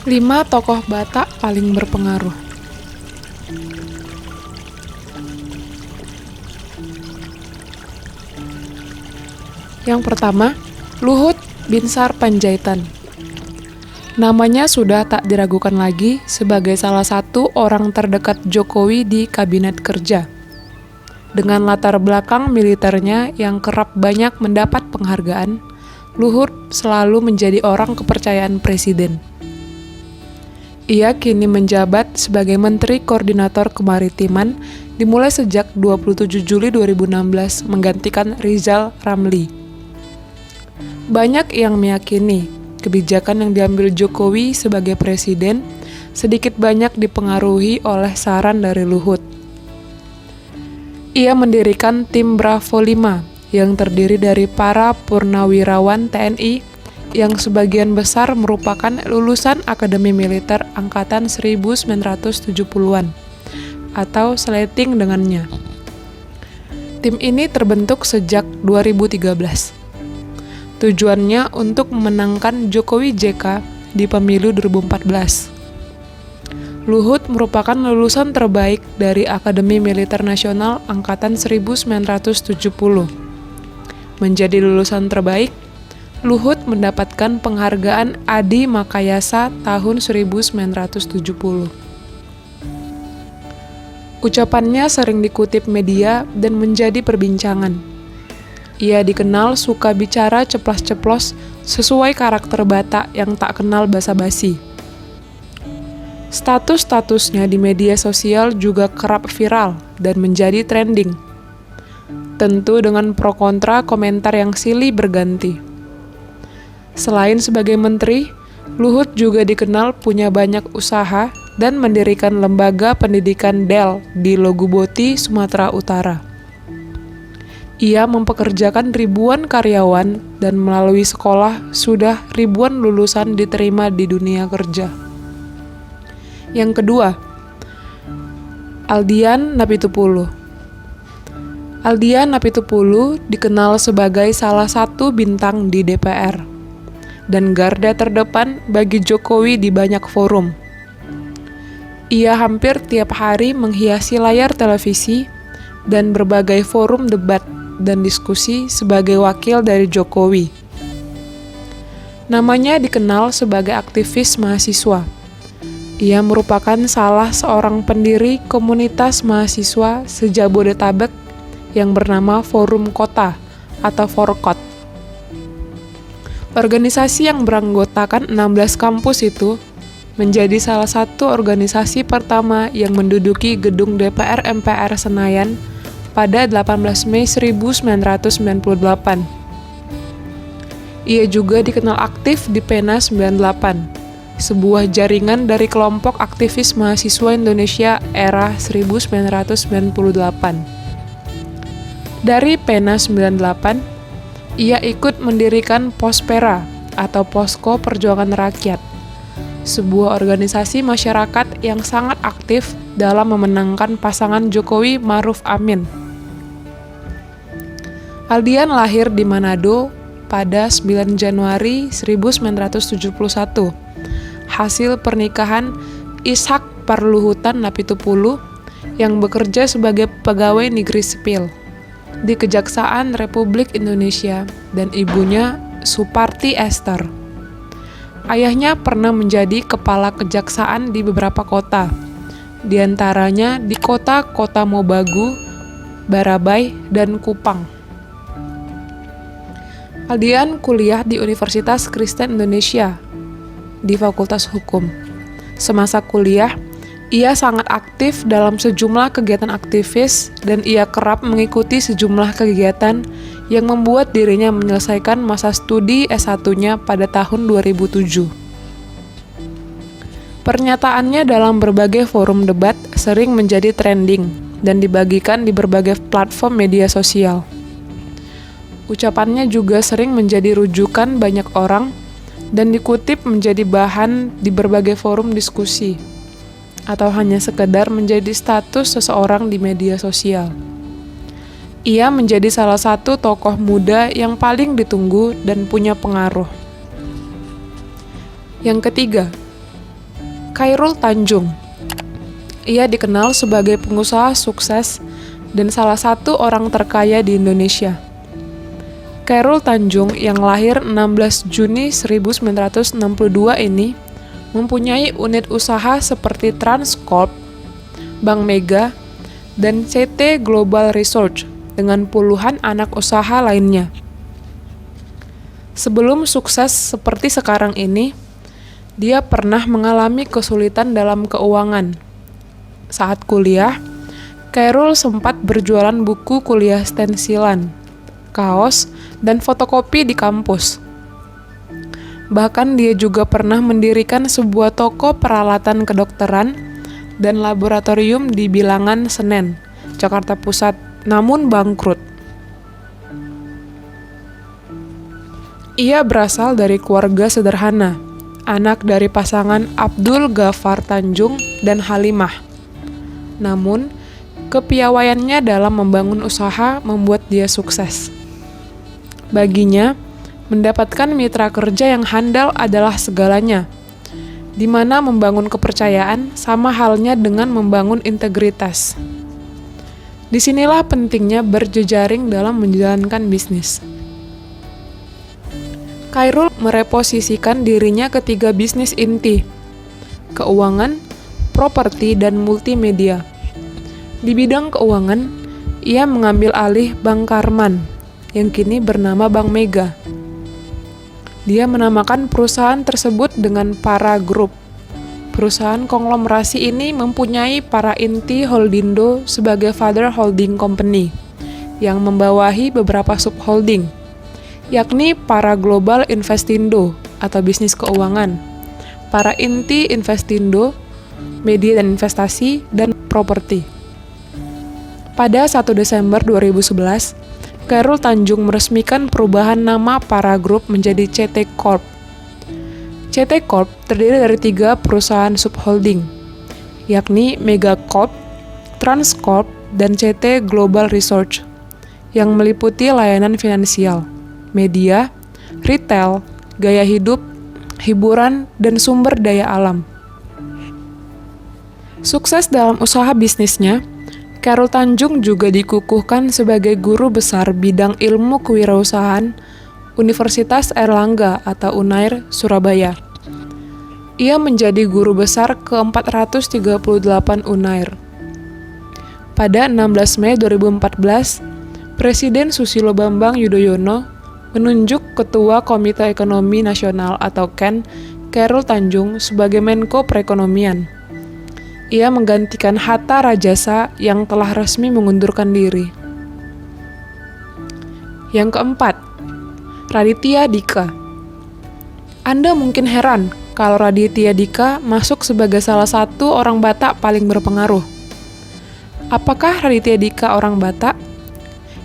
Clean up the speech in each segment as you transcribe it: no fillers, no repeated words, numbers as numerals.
5 tokoh Batak paling berpengaruh. Yang pertama, Luhut Binsar Panjaitan. Namanya sudah tak diragukan lagi sebagai salah satu orang terdekat Jokowi di Kabinet Kerja. Dengan latar belakang militernya yang kerap banyak mendapat penghargaan, Luhut selalu menjadi orang kepercayaan Presiden. Ia kini menjabat sebagai Menteri Koordinator Kemaritiman dimulai sejak 27 Juli 2016 menggantikan Rizal Ramli. Banyak yang meyakini kebijakan yang diambil Jokowi sebagai presiden sedikit banyak dipengaruhi oleh saran dari Luhut. Ia mendirikan tim Bravo 5 yang terdiri dari para purnawirawan TNI yang sebagian besar merupakan lulusan Akademi Militer Angkatan 1970-an atau seleting dengannya. Tim ini terbentuk sejak 2013. Tujuannya untuk memenangkan Jokowi JK di pemilu 2014. Luhut merupakan lulusan terbaik dari Akademi Militer Nasional Angkatan 1970. Menjadi lulusan terbaik, Luhut mendapatkan penghargaan Adi Makayasa tahun 1970. Ucapannya sering dikutip media dan menjadi perbincangan. Ia dikenal suka bicara ceplas-ceplos sesuai karakter Batak yang tak kenal basa-basi. Status-statusnya di media sosial juga kerap viral dan menjadi trending. Tentu dengan pro kontra komentar yang silih berganti. Selain sebagai menteri, Luhut juga dikenal punya banyak usaha dan mendirikan lembaga pendidikan DEL di Loguboti, Sumatera Utara. Ia mempekerjakan ribuan karyawan dan melalui sekolah sudah ribuan lulusan diterima di dunia kerja. Yang kedua, Aldian Napitupulu. Aldian Napitupulu dikenal sebagai salah satu bintang di DPR dan garda terdepan bagi Jokowi di banyak forum. Ia hampir tiap hari menghiasi layar televisi dan berbagai forum debat dan diskusi sebagai wakil dari Jokowi. Namanya dikenal sebagai aktivis mahasiswa. Ia merupakan salah seorang pendiri komunitas mahasiswa se-Jabodetabek yang bernama Forum Kota atau Forkot. Organisasi yang beranggotakan 16 kampus itu menjadi salah satu organisasi pertama yang menduduki gedung DPR MPR Senayan pada 18 Mei 1998. Ia juga dikenal aktif di Pena 98. Sebuah jaringan dari kelompok aktivis mahasiswa Indonesia era 1998. Dari Pena 98, ia ikut mendirikan Pospera atau Posko Perjuangan Rakyat, sebuah organisasi masyarakat yang sangat aktif dalam memenangkan pasangan Jokowi Maruf Amin. Aldian lahir di Manado pada 9 Januari 1971. Hasil pernikahan Ishak Parluhutan Napitupulu yang bekerja sebagai pegawai negeri sipil di Kejaksaan Republik Indonesia dan ibunya Suparti Esther. Ayahnya pernah menjadi kepala kejaksaan di beberapa kota, di antaranya di kota-kota Mobagu, Barabai, dan Kupang. Aldian kuliah di Universitas Kristen Indonesia di Fakultas Hukum. Semasa kuliah, ia sangat aktif dalam sejumlah kegiatan aktivis dan ia kerap mengikuti sejumlah kegiatan yang membuat dirinya menyelesaikan masa studi S1-nya pada tahun 2007. Pernyataannya dalam berbagai forum debat sering menjadi trending dan dibagikan di berbagai platform media sosial. Ucapannya juga sering menjadi rujukan banyak orang dan dikutip menjadi bahan di berbagai forum diskusi, atau hanya sekedar menjadi status seseorang di media sosial. Ia menjadi salah satu tokoh muda yang paling ditunggu dan punya pengaruh. Yang ketiga, Chairul Tanjung. Ia dikenal sebagai pengusaha sukses dan salah satu orang terkaya di Indonesia. Chairul Tanjung yang lahir 16 Juni 1962 ini mempunyai unit usaha seperti Transcorp, Bank Mega, dan CT Global Research dengan puluhan anak usaha lainnya. Sebelum sukses seperti sekarang ini, dia pernah mengalami kesulitan dalam keuangan. Saat kuliah, Chairul sempat berjualan buku kuliah stensilan, kaos, dan fotokopi di kampus. Bahkan dia juga pernah mendirikan sebuah toko peralatan kedokteran dan laboratorium di Bilangan Senen, Jakarta Pusat, namun bangkrut. Ia berasal dari keluarga sederhana, anak dari pasangan Abdul Ghaffar Tanjung dan Halimah. Namun, kepiawaiannya dalam membangun usaha membuat dia sukses. Baginya, mendapatkan mitra kerja yang handal adalah segalanya, di mana membangun kepercayaan sama halnya dengan membangun integritas. Disinilah pentingnya berjejaring dalam menjalankan bisnis. Chairul mereposisikan dirinya ke 3 bisnis inti: keuangan, properti, dan multimedia. Di bidang keuangan, ia mengambil alih Bank Karman, yang kini bernama Bank Mega. Dia menamakan perusahaan tersebut dengan Para Group. Perusahaan konglomerasi ini mempunyai Para Inti Holdindo sebagai father holding company, yang membawahi beberapa subholding, yakni Para Global Investindo atau bisnis keuangan, Para Inti Investindo, media dan investasi, dan properti. Pada 1 Desember 2011, Chairul Tanjung meresmikan perubahan nama Para Group menjadi CT Corp. CT Corp terdiri dari 3 perusahaan subholding, yakni Mega Corp, Transcorp, dan CT Global Research, yang meliputi layanan finansial, media, retail, gaya hidup, hiburan, dan sumber daya alam. Sukses dalam usaha bisnisnya, Chairul Tanjung juga dikukuhkan sebagai guru besar bidang ilmu kewirausahaan Universitas Airlangga atau UNAIR, Surabaya. Ia menjadi guru besar ke-438 UNAIR. Pada 16 Mei 2014, Presiden Susilo Bambang Yudhoyono menunjuk Ketua Komite Ekonomi Nasional atau KEN, Chairul Tanjung sebagai Menko Perekonomian. Ia menggantikan Hatta Rajasa yang telah resmi mengundurkan diri. Yang keempat, Raditya Dika. Anda mungkin heran kalau Raditya Dika masuk sebagai salah satu orang Batak paling berpengaruh. Apakah Raditya Dika orang Batak?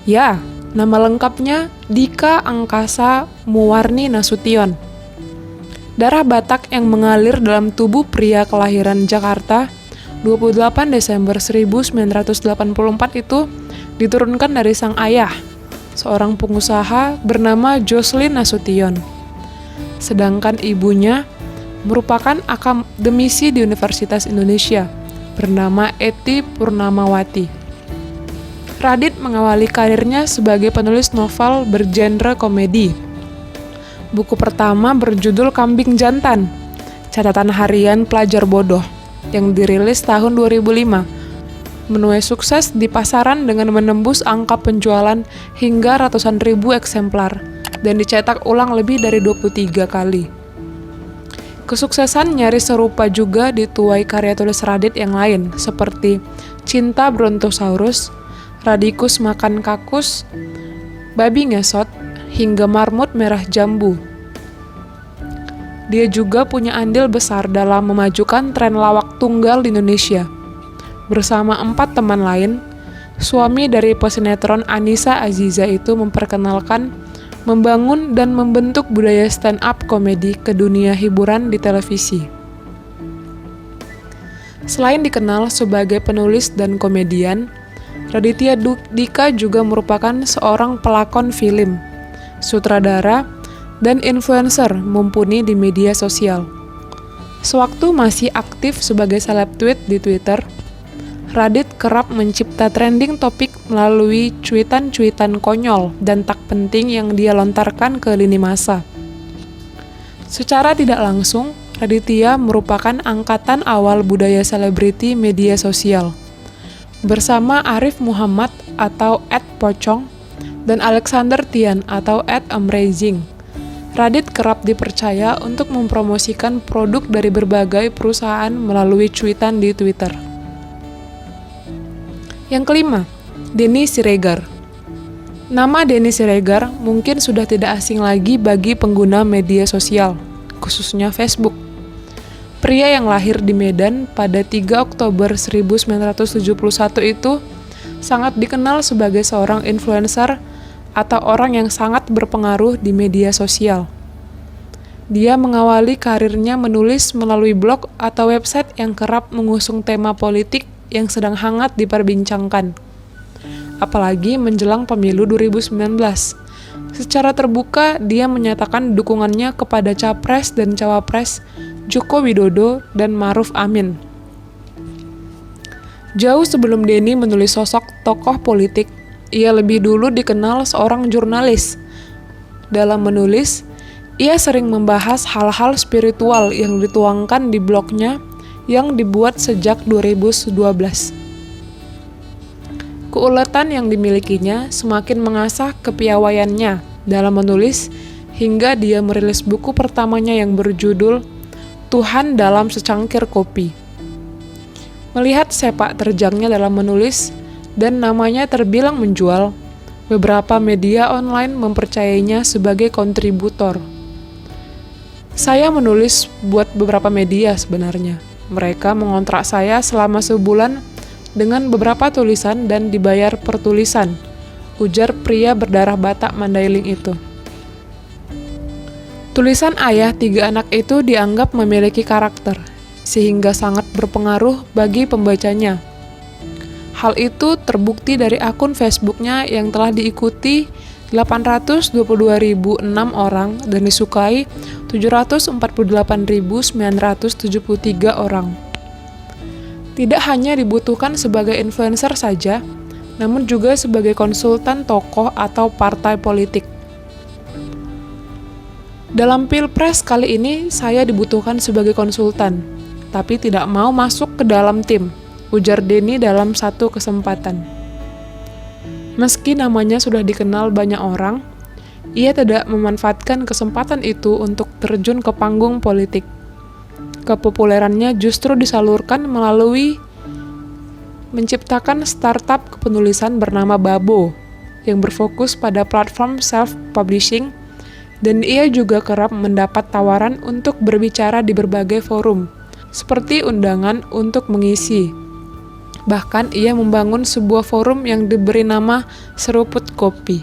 Ya, nama lengkapnya Dika Angkasa Muwarni Nasution. Darah Batak yang mengalir dalam tubuh pria kelahiran Jakarta 28 Desember 1984 itu diturunkan dari sang ayah, seorang pengusaha bernama Jocelyn Nasution. Sedangkan ibunya merupakan akademisi di Universitas Indonesia, bernama Eti Purnamawati. Radit mengawali karirnya sebagai penulis novel bergenre komedi. Buku pertama berjudul Kambing Jantan, catatan harian pelajar bodoh, yang dirilis tahun 2005, menuai sukses di pasaran dengan menembus angka penjualan hingga ratusan ribu eksemplar dan dicetak ulang lebih dari 23 kali. Kesuksesan nyaris serupa juga dituai karya tulis Radit yang lain, seperti Cinta Brontosaurus, Radikus Makan Kakus, Babi Ngesot, hingga Marmut Merah Jambu. Dia juga punya andil besar dalam memajukan tren lawak tunggal di Indonesia. Bersama 4 teman lain, suami dari pesinetron Anissa Aziza itu memperkenalkan, membangun, dan membentuk budaya stand-up komedi ke dunia hiburan di televisi. Selain dikenal sebagai penulis dan komedian, Raditya Dika juga merupakan seorang pelakon film, sutradara, dan influencer mumpuni di media sosial. Sewaktu masih aktif sebagai seleb tweet di Twitter, Radit kerap mencipta trending topik melalui cuitan-cuitan konyol dan tak penting yang dia lontarkan ke lini masa. Secara tidak langsung, Raditya merupakan angkatan awal budaya selebriti media sosial. Bersama Arif Muhammad atau @pocong dan Alexander Tian atau @amazing, Radit kerap dipercaya untuk mempromosikan produk dari berbagai perusahaan melalui cuitan di Twitter. Yang kelima, Denny Siregar. Nama Denny Siregar mungkin sudah tidak asing lagi bagi pengguna media sosial, khususnya Facebook. Pria yang lahir di Medan pada 3 Oktober 1971 itu sangat dikenal sebagai seorang influencer atau orang yang sangat berpengaruh di media sosial. Dia mengawali karirnya menulis melalui blog atau website yang kerap mengusung tema politik yang sedang hangat diperbincangkan, apalagi menjelang pemilu 2019. Secara terbuka, dia menyatakan dukungannya kepada Capres dan Cawapres Joko Widodo dan Ma'ruf Amin. Jauh sebelum Denny menulis sosok tokoh politik, ia lebih dulu dikenal seorang jurnalis. Dalam menulis, ia sering membahas hal-hal spiritual yang dituangkan di blognya yang dibuat sejak 2012. Keuletan yang dimilikinya semakin mengasah kepiawaiannya dalam menulis hingga dia merilis buku pertamanya yang berjudul Tuhan dalam Secangkir Kopi. Melihat sepak terjangnya dalam menulis dan namanya terbilang menjual, beberapa media online mempercayainya sebagai kontributor. Saya menulis buat beberapa media sebenarnya. Mereka mengontrak saya selama sebulan dengan beberapa tulisan dan dibayar per tulisan, ujar pria berdarah Batak Mandailing itu. Tulisan ayah 3 anak itu dianggap memiliki karakter, sehingga sangat berpengaruh bagi pembacanya. Hal itu terbukti dari akun Facebooknya yang telah diikuti 822.006 orang dan disukai 748.973 orang. Tidak hanya dibutuhkan sebagai influencer saja, namun juga sebagai konsultan tokoh atau partai politik. Dalam Pilpres kali ini, saya dibutuhkan sebagai konsultan, tapi tidak mau masuk ke dalam tim, ujar Denny dalam satu kesempatan. Meski namanya sudah dikenal banyak orang, ia tidak memanfaatkan kesempatan itu untuk terjun ke panggung politik. Kepopulerannya justru disalurkan melalui menciptakan startup kepenulisan bernama Babo, yang berfokus pada platform self-publishing, dan ia juga kerap mendapat tawaran untuk berbicara di berbagai forum, seperti undangan untuk mengisi. Bahkan ia membangun sebuah forum yang diberi nama Seruput Kopi.